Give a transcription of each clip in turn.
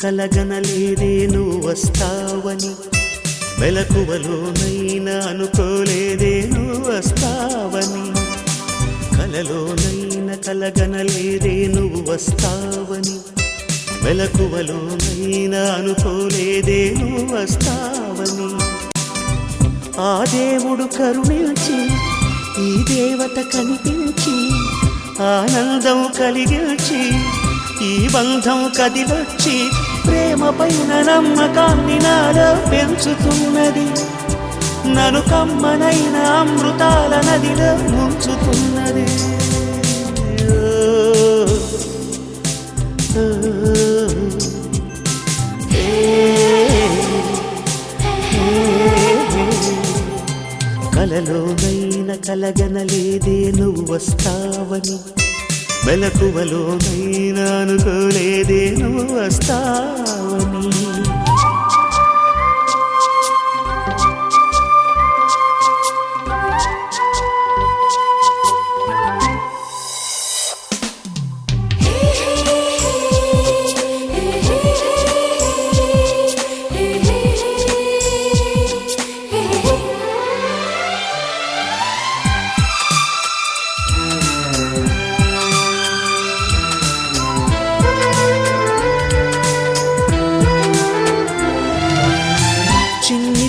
కలగనలేదే నువ్వు వస్తావని, మెలకువలోనైనా అనుకోలేదే నువ్వు వస్తావని, కలలోనైనా కలగనలేదే నువ్వు వస్తావని, మెలకువలోనైనా అనుకోలేదే నువ్వు వస్తావని. ఆ దేవుడు కరుణించి ఈ దేవత కనిపించి ఆనందం కలిగించి ఈ బంధం కదిలొచ్చి ప్రేమ పైన నమ్మకాన్ని నాలో పెంచుతున్నది, నన్ను కమ్మనైన అమృతాల నదిలో ముంచుతున్నది. కలలోనైనా కలగనలేదే నువ్వు వస్తావని, మెలకువలోనైనా అనుకోలేదే నువ్వు వస్తావని.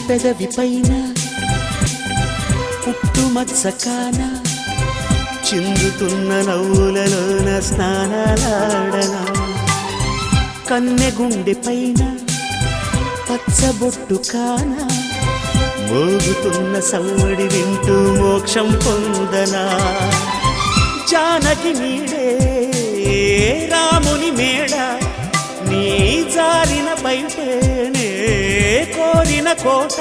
పెదవి పైన పుట్టుమచ్చకాన చిందుతున్న నవ్వులలోన స్నానాలాడనా, కన్నె గుండె పైన పచ్చబొట్టు కాన మోగుతున్న సవ్వడి వింటూ మోక్షం పొందనా. జానకి నీడే రాముని మేడ నీ జారిన బయటేనే కోరిన కోట,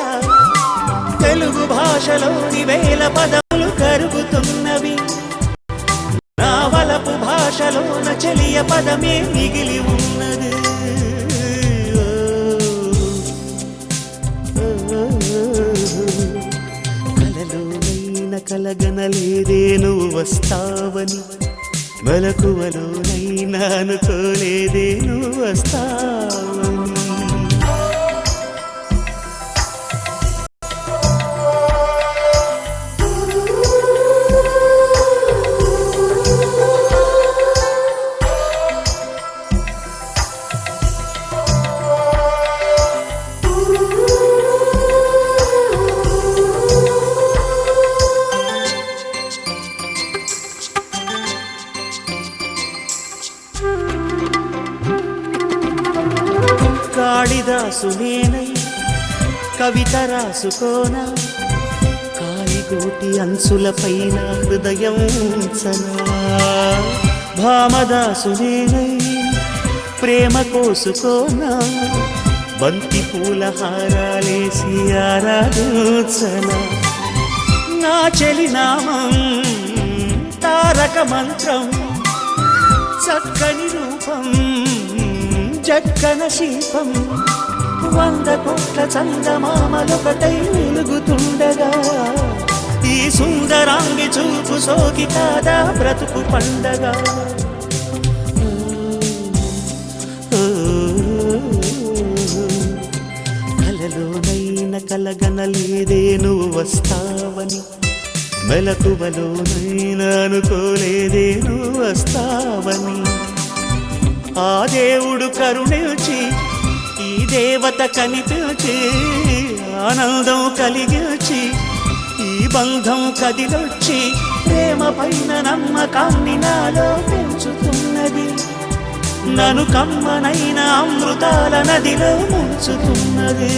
తెలుగు భాషలోని వేల పదములు కరుగుతున్నవి, నా వలపు భాషలోన చెలియ పదమే మిగిలి ఉన్నది. కలలోనైనా కలగనలేదే నువ్వు వస్తావని, మెలకువలోనైనా అనుకోలేదే నువ్వు వస్తావని. కాళిదాసు నేనై కవిత రాసుకోనా, కాలిగోటి అంచులపైన హృదయం ఉంచనా. భామదాసు నేనై ప్రేమ కోసుకోనా, బంతి పూల హారాలేసి ఆరాధించనా. నా చెలి నామం తారక మంత్రం, చక్కని రూపం చక్కన శిల్పం, 100 కోట్ల చందమామలొకటై వెలుగుతుండగా ఈ సుందరాంగి చూపు సోకి కాదా బ్రతుకు పండగా. కలలోనైనా కలగనలేదే నువ్వు వస్తావని, మెలకువలోనైనా అనుకోలేదే నువ్వు వస్తావని. ఆ దేవుడు కరుణించి ఈ దేవత కనిపించి ఆనందం కలిగించి ఈ బంధం కదిలొచ్చి ప్రేమ పైన నమ్మకాన్ని నాలో పెంచుతున్నది, నన్ను కమ్మనైన అమృతాల నదిలో ముంచుతున్నది.